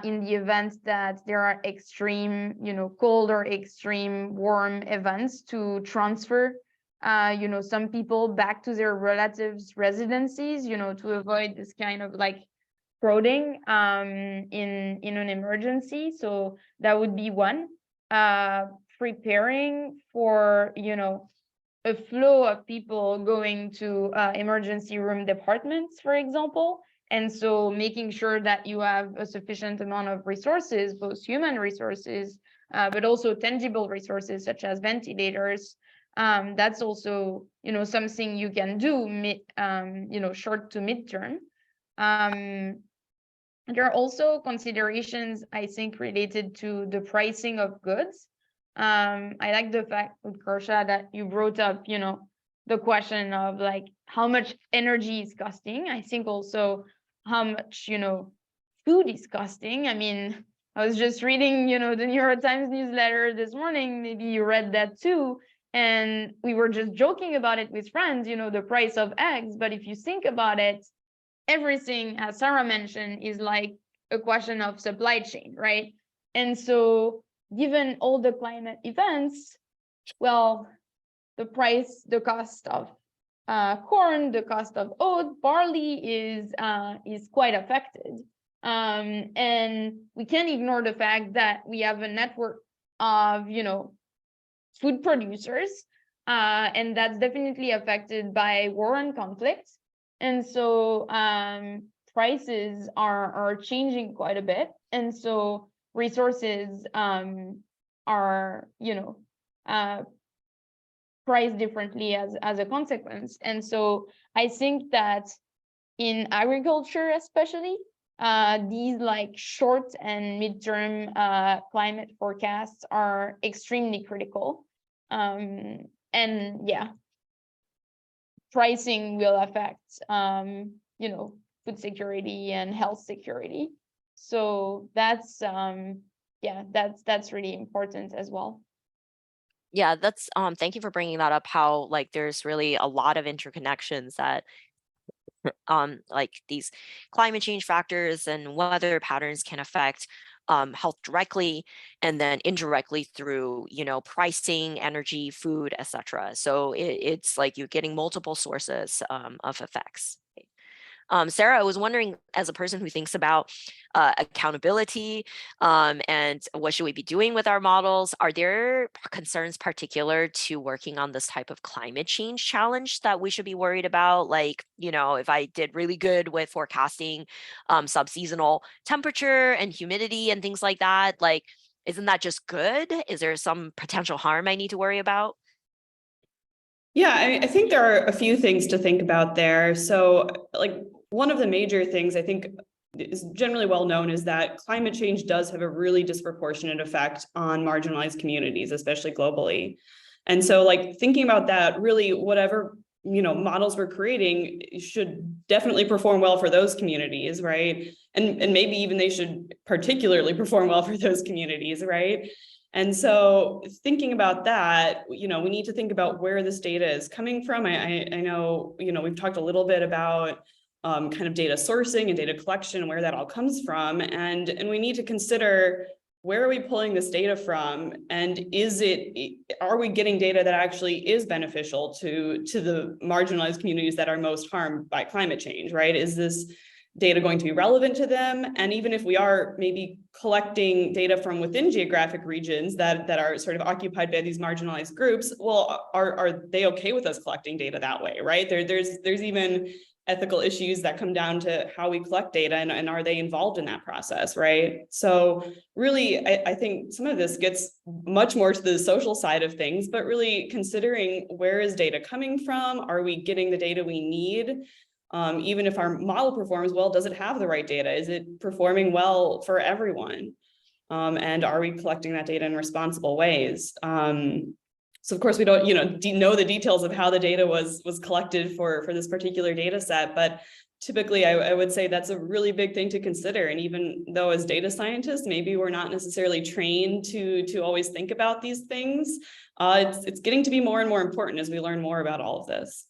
S5: in the event that there are extreme, cold or extreme warm events to transfer, some people back to their relatives' residencies, to avoid this kind of like crowding in an emergency? So that would be one. Preparing for, a flow of people going to emergency room departments, for example. And so making sure that you have a sufficient amount of resources, both human resources, but also tangible resources such as ventilators. That's also, something you can do short to midterm. There are also considerations, I think, related to the pricing of goods. I like the fact, Utkarsha, that you brought up, the question of like how much energy is costing. I think also how much, food is costing. I mean, I was just reading, the New York Times newsletter this morning. Maybe you read that too. And we were just joking about it with friends, the price of eggs. But if you think about it, everything, as Sarah mentioned, is like a question of supply chain, right? And so given all the climate events, well, the cost of corn, the cost of oat, barley is quite affected. And we can't ignore the fact that we have a network of, food producers, and that's definitely affected by war and conflict. And so prices are changing quite a bit. And so resources are, priced differently as a consequence. And so I think that in agriculture, especially, these like short and midterm climate forecasts are extremely critical. And yeah, pricing will affect, food security and health security. So that's, that's really important as well.
S2: Yeah, that's thank you for bringing that up, how like there's really a lot of interconnections that like these climate change factors and weather patterns can affect health directly, and then indirectly through pricing, energy, food, etc. So it's like you're getting multiple sources of effects. Sarah, I was wondering, as a person who thinks about accountability and what should we be doing with our models, are there concerns particular to working on this type of climate change challenge that we should be worried about? Like, if I did really good with forecasting subseasonal temperature and humidity and things like that, like, isn't that just good? Is there some potential harm I need to worry about?
S4: Yeah, I think there are a few things to think about there. So like one of the major things I think is generally well known is that climate change does have a really disproportionate effect on marginalized communities, especially globally. And so like thinking about that, really whatever models we're creating should definitely perform well for those communities, right? And maybe even they should particularly perform well for those communities, right? And so thinking about that, we need to think about where this data is coming from. I know, we've talked a little bit about kind of data sourcing and data collection and where that all comes from. And we need to consider, where are we pulling this data from? And are we getting data that actually is beneficial to the marginalized communities that are most harmed by climate change, right? Is this data going to be relevant to them? And even if we are maybe collecting data from within geographic regions that are sort of occupied by these marginalized groups, well, are they okay with us collecting data that way, right? There's even ethical issues that come down to how we collect data, and are they involved in that process, right? So really, I think some of this gets much more to the social side of things, but really considering, where is data coming from? Are we getting the data we need? Even if our model performs well, does it have the right data? Is it performing well for everyone? And are we collecting that data in responsible ways? So of course we don't, know the details of how the data was collected for this particular data set, but typically I would say that's a really big thing to consider. And even though as data scientists, maybe we're not necessarily trained to always think about these things, it's getting to be more and more important as we learn more about all of this.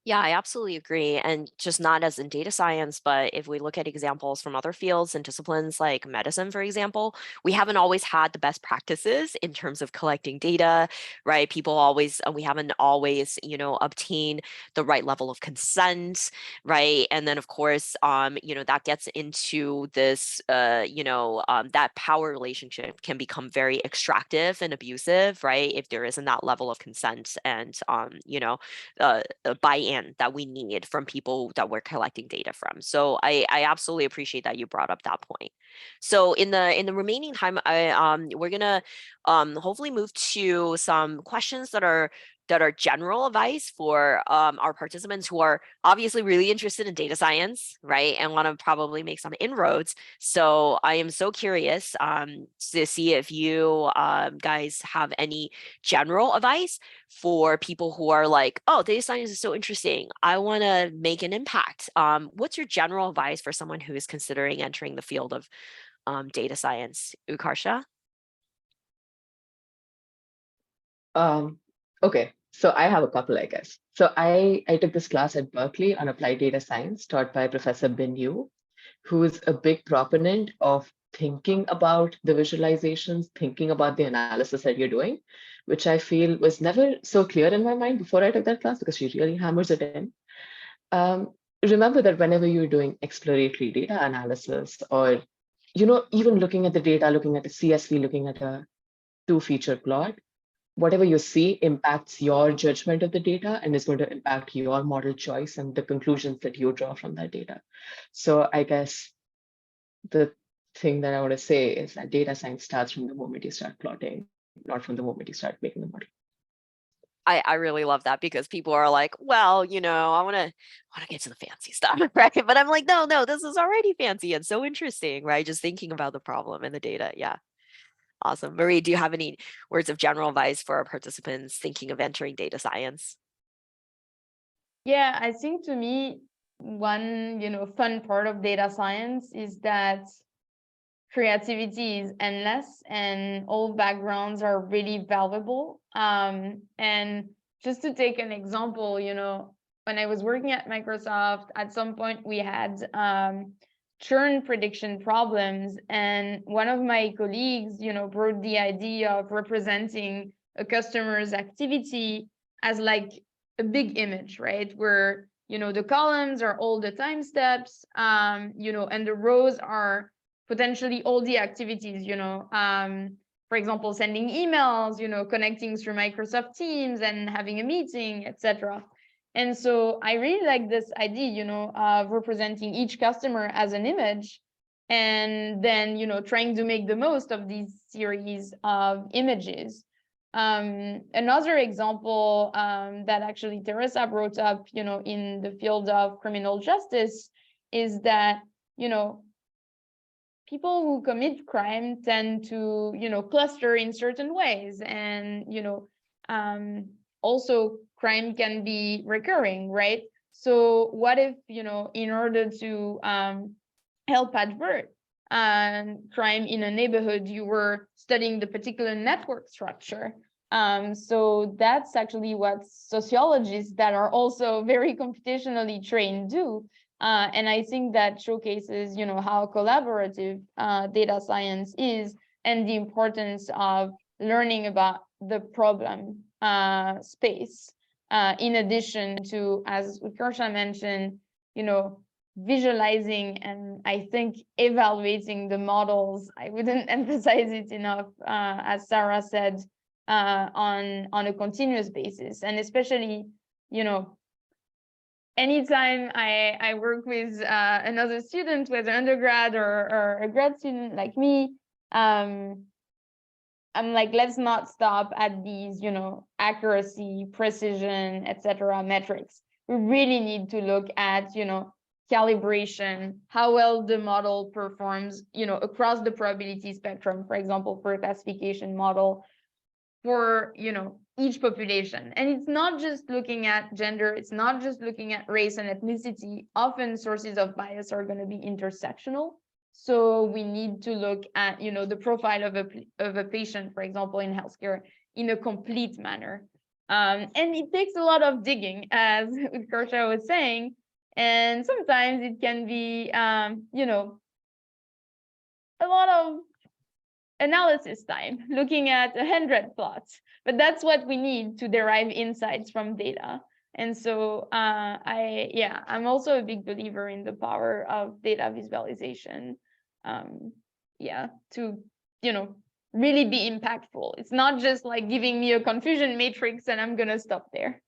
S2: Yeah, I absolutely agree. And just not as in data science, but if we look at examples from other fields and disciplines like medicine, for example, we haven't always had the best practices in terms of collecting data, right? We haven't always, obtained the right level of consent, right? And then of course, that gets into this, that power relationship can become very extractive and abusive, right? If there isn't that level of consent and, buy-in that we need from people that we're collecting data from. So I absolutely appreciate that you brought up that point. So in the remaining time, we're gonna hopefully move to some questions that are general advice for our participants who are obviously really interested in data science, right? And want to probably make some inroads. So I am so curious to see if you guys have any general advice for people who are like, oh, data science is so interesting, I want to make an impact. What's your general advice for someone who is considering entering the field of data science? Utkarsha?
S6: Okay, so I have a couple, I guess. So I took this class at Berkeley on applied data science taught by Professor Bin Yu, who is a big proponent of thinking about the visualizations, thinking about the analysis that you're doing, which I feel was never so clear in my mind before I took that class, because she really hammers it in. remember that whenever you're doing exploratory data analysis, or even looking at the data, looking at a CSV, looking at a 2-feature plot, whatever you see impacts your judgment of the data and is going to impact your model choice and the conclusions that you draw from that data. So I guess the thing that I want to say is that data science starts from the moment you start plotting, not from the moment you start making the model.
S2: I really love that, because people are like, well, I want to get to the fancy stuff, right? But I'm like, no, this is already fancy and so interesting, right? Just thinking about the problem and the data. Yeah. Awesome. Marie, do you have any words of general advice for our participants thinking of entering data science?
S5: Yeah, I think to me, one, fun part of data science is that creativity is endless and all backgrounds are really valuable. And just to take an example, when I was working at Microsoft, at some point we had churn prediction problems, and one of my colleagues, brought the idea of representing a customer's activity as like a big image, right? Where, the columns are all the time steps, and the rows are potentially all the activities, for example, sending emails, connecting through Microsoft Teams and having a meeting, etc. And so I really like this idea, of representing each customer as an image, and then, trying to make the most of these series of images. Another example that actually Teresa brought up, in the field of criminal justice is that, people who commit crime tend to, cluster in certain ways. And, also crime can be recurring, right? So what if, in order to help avert crime in a neighborhood, you were studying the particular network structure? So that's actually what sociologists that are also very computationally trained do. And I think that showcases, how collaborative data science is, and the importance of learning about the problem space. In addition to, as Utkarsha mentioned, visualizing and I think evaluating the models. I wouldn't emphasize it enough, as Sarah said, on a continuous basis, and especially, anytime I work with another student, whether undergrad or a grad student like me, I'm like, let's not stop at these, accuracy, precision, etc. metrics. We really need to look at, calibration, how well the model performs, across the probability spectrum, for example, for a classification model for, each population. And it's not just looking at gender, it's not just looking at race and ethnicity. Often sources of bias are going to be intersectional. So we need to look at, the profile of a patient, for example, in healthcare in a complete manner. And it takes a lot of digging, as Utkarsha was saying. And sometimes it can be, a lot of analysis time, looking at 100 plots, but that's what we need to derive insights from data. And so I'm also a big believer in the power of data visualization, to, really be impactful. It's not just like giving me a confusion matrix and I'm gonna stop there.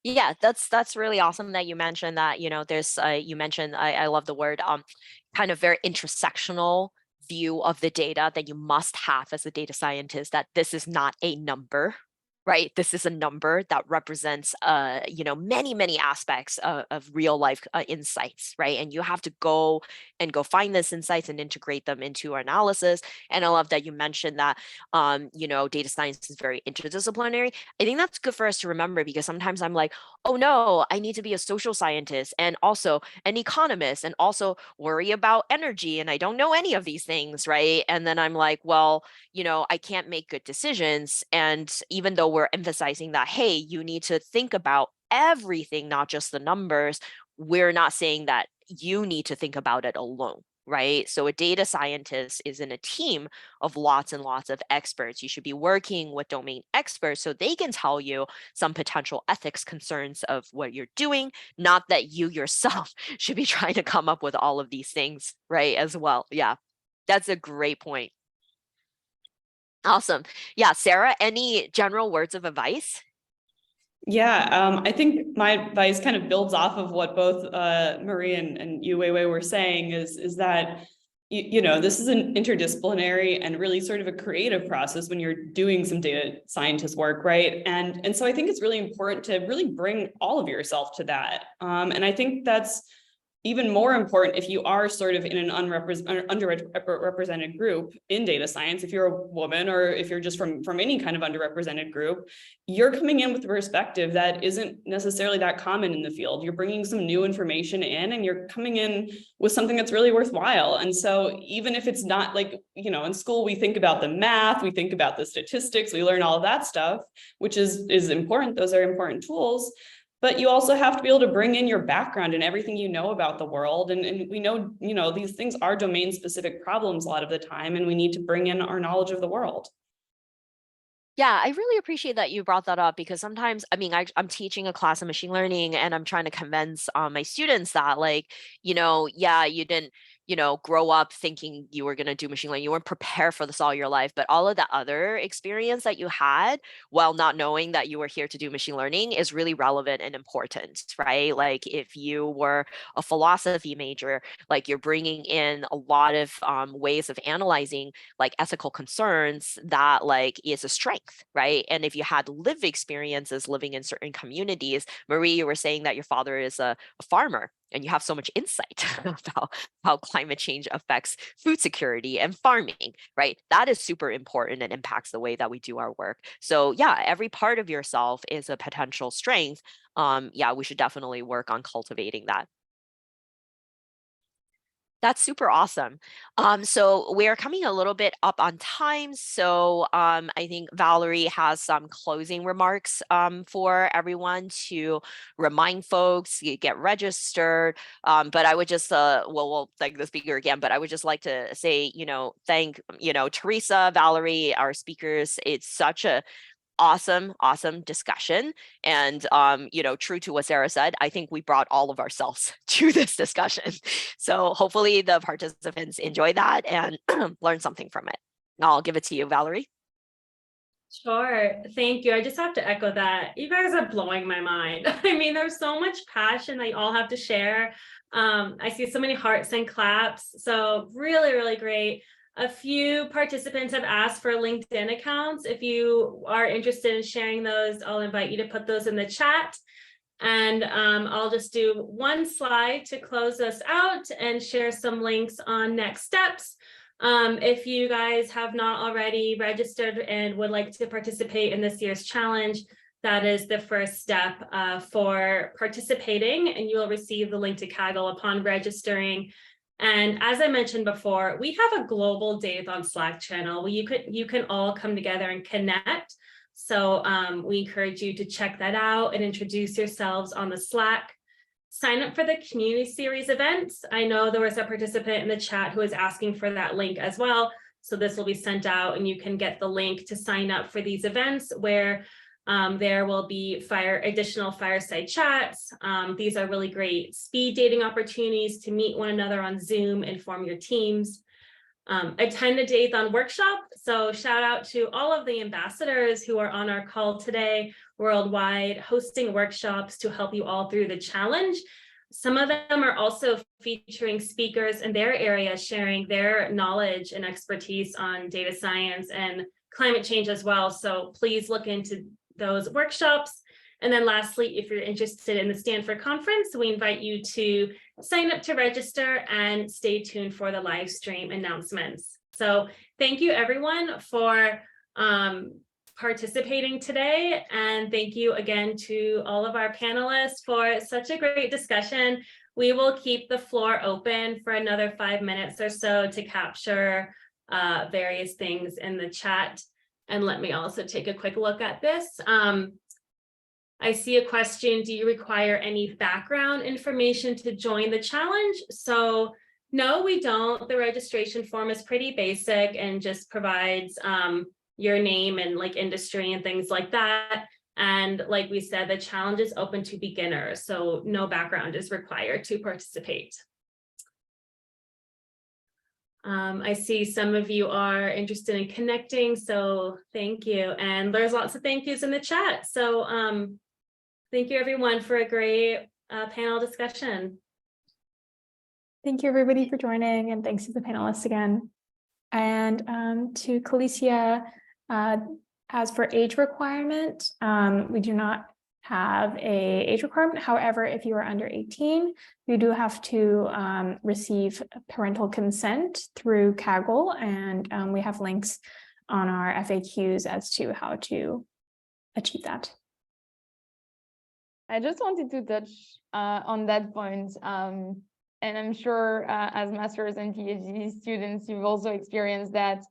S2: Yeah, that's really awesome that you mentioned that, there's you mentioned, I love the word kind of very intersectional view of the data that you must have as a data scientist, that this is not a number, right? This is a number that represents, many aspects of real life insights, right? And you have to go find these insights and integrate them into our analysis. And I love that you mentioned that, data science is very interdisciplinary. I think that's good for us to remember, because sometimes I'm like, oh no, I need to be a social scientist and also an economist and also worry about energy. And I don't know any of these things, right? And then I'm like, well, I can't make good decisions. And even though we're emphasizing that, hey, you need to think about everything, not just the numbers, we're not saying that you need to think about it alone, right? So a data scientist is in a team of lots and lots of experts. You should be working with domain experts so they can tell you some potential ethics concerns of what you're doing, not that you yourself should be trying to come up with all of these things, right, as well. Yeah, that's a great point. Awesome. Yeah, Sarah, any general words of advice?
S4: Yeah, I think my advice kind of builds off of what both Marie and you, Weiwei, were saying is that, you know, this is an interdisciplinary and really sort of a creative process when you're doing some data scientist work, right? And so I think it's really important to really bring all of yourself to that. And I think that's even more important if you are sort of in an underrepresented group in data science. If you're a woman or if you're just from any kind of underrepresented group, you're coming in with a perspective that isn't necessarily that common in the field. You're bringing some new information in and you're coming in with something that's really worthwhile. And so even if it's not like, you know, in school, we think about the math, we think about the statistics, we learn all of that stuff, which is important. Those are important tools. But you also have to be able to bring in your background and everything you know about the world. And we know, you know, these things are domain specific problems a lot of the time, and we need to bring in our knowledge of the world.
S2: Yeah, I really appreciate that you brought that up because sometimes, I mean, I'm teaching a class of machine learning and I'm trying to convince my students that, like, you know, yeah, you didn't, you know, grow up thinking you were going to do machine learning. You weren't prepared for this all your life, but all of the other experience that you had while not knowing that you were here to do machine learning is really relevant and important, right? Like if you were a philosophy major, like you're bringing in a lot of ways of analyzing like ethical concerns that like is a strength, right? And if you had lived experiences living in certain communities, Marie, you were saying that your father is a farmer and you have so much insight about how climate change affects food security and farming, right? That is super important and impacts the way that we do our work. So yeah, every part of yourself is a potential strength. Yeah, we should definitely work on cultivating that. That's super awesome. So we're coming a little bit up on time. So I think Valerie has some closing remarks for everyone to remind folks, you get registered. But I would just, we'll thank the speaker again, but I would just like to say, you know, thank, you know, Teresa, Valerie, our speakers. It's such a awesome discussion, and you know, true to what Sarah said, I think we brought all of ourselves to this discussion, so hopefully the participants enjoy that and learn something from it. I'll give it to you, Valerie.
S1: Sure. Thank you. I just have to echo that. You guys are blowing my mind. I mean, there's so much passion that you all have to share. I see so many hearts and claps. So really, really great. A few participants have asked for LinkedIn accounts. If you are interested in sharing those, I'll invite you to put those in the chat. And I'll just do one slide to close us out and share some links on next steps. If you guys have not already registered and would like to participate in this year's challenge, that is the first step for participating, and you will receive the link to Kaggle upon registering. And as I mentioned before, we have a global Datathon Slack channel where you can all come together and connect. So we encourage you to check that out and introduce yourselves on the Slack. Sign up for the community series events. I know there was a participant in the chat who was asking for that link as well. So this will be sent out and you can get the link to sign up for these events where there will be additional fireside chats. These are really great speed dating opportunities to meet one another on Zoom and form your teams. Attend a Datathon workshop. So shout out to all of the ambassadors who are on our call today worldwide, hosting workshops to help you all through the challenge. Some of them are also featuring speakers in their area, sharing their knowledge and expertise on data science and climate change as well. So please look into those workshops. And then lastly, if you're interested in the Stanford conference, we invite you to sign up to register and stay tuned for the live stream announcements. So thank you everyone for participating today. And thank you again to all of our panelists for such a great discussion. We will keep the floor open for another 5 minutes or so to capture various things in the chat. And let me also take a quick look at this. I see a question, do you require any background information to join the challenge? So No, we don't. The registration form is pretty basic and just provides your name and like industry and things like that. And like we said, the challenge is open to beginners, so no background is required to participate. I see some of you are interested in connecting, so thank you. And there's lots of thank yous in the chat. So thank you everyone for a great panel discussion.
S3: Thank you everybody for joining, and thanks to the panelists again. And to Calicia, as for age requirement, we do not have a age requirement. However, if you are under 18, you do have to receive parental consent through Kaggle, and we have links on our FAQs as to how to achieve that.
S5: I just wanted to touch on that point. And I'm sure as master's and PhD students, you've also experienced that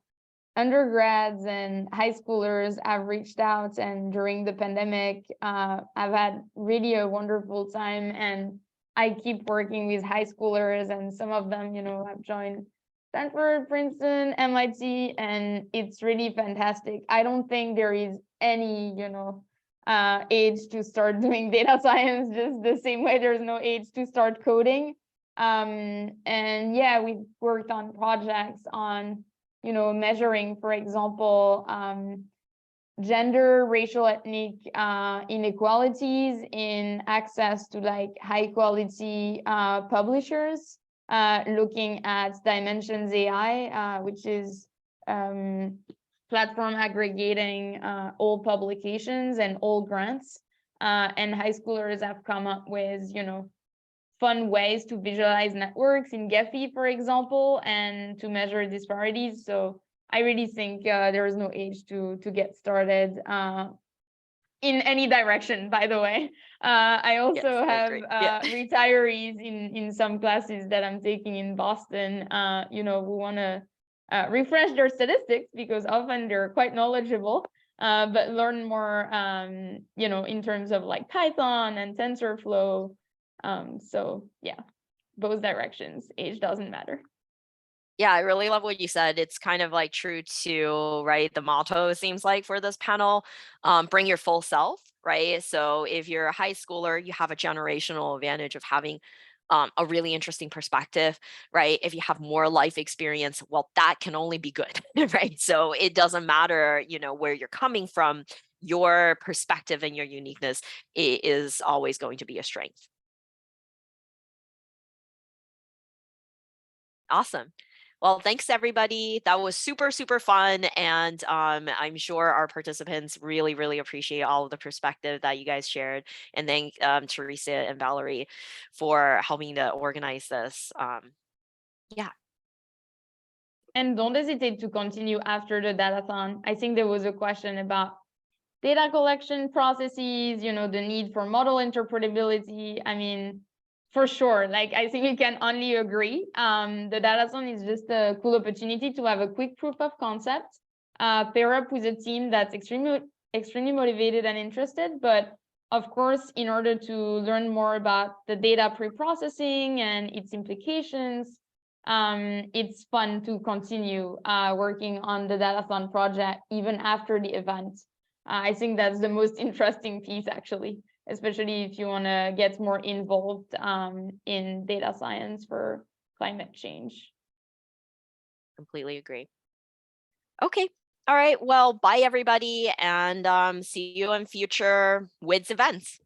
S5: undergrads and high schoolers have reached out, and during the pandemic, I've had really a wonderful time. And I keep working with high schoolers, and some of them, have joined Stanford, Princeton, MIT, and it's really fantastic. I don't think there is any, age to start doing data science, just the same way there's no age to start coding. And yeah, we worked on projects on measuring, for example, gender, racial, ethnic inequalities in access to like high quality publishers, looking at Dimensions AI, which is platform aggregating all publications and all grants. And high schoolers have come up with, fun ways to visualize networks in Gephi, for example, and to measure disparities. So I really think there is no age to get started in any direction, by the way. I also have retirees in some classes that I'm taking in Boston, who want to refresh their statistics because often they're quite knowledgeable, but learn more, in terms of like Python and TensorFlow. So yeah, both directions, age doesn't matter.
S2: Yeah, I really love what you said. It's kind of like true to, right, the motto, it seems like, for this panel, bring your full self, right? So if you're a high schooler, you have a generational advantage of having a really interesting perspective, right? If you have more life experience, well, that can only be good, right? So it doesn't matter, where you're coming from, your perspective and your uniqueness is always going to be a strength. Awesome. Well, thanks everybody. That was super, super fun. And I'm sure our participants really, really appreciate all of the perspective that you guys shared. And thank Teresa and Valerie for helping to organize this. Yeah.
S5: And don't hesitate to continue after the Datathon. I think there was a question about data collection processes, the need for model interpretability. I mean, for sure, like I think we can only agree. The Datathon is just a cool opportunity to have a quick proof of concept, pair up with a team that's extremely motivated and interested. But of course, in order to learn more about the data pre-processing and its implications, it's fun to continue working on the Datathon project even after the event. I think that's the most interesting piece, actually, especially if you want to get more involved in data science for climate change.
S2: Completely agree. Okay. All right. Well, bye everybody, and see you in future WiDS events.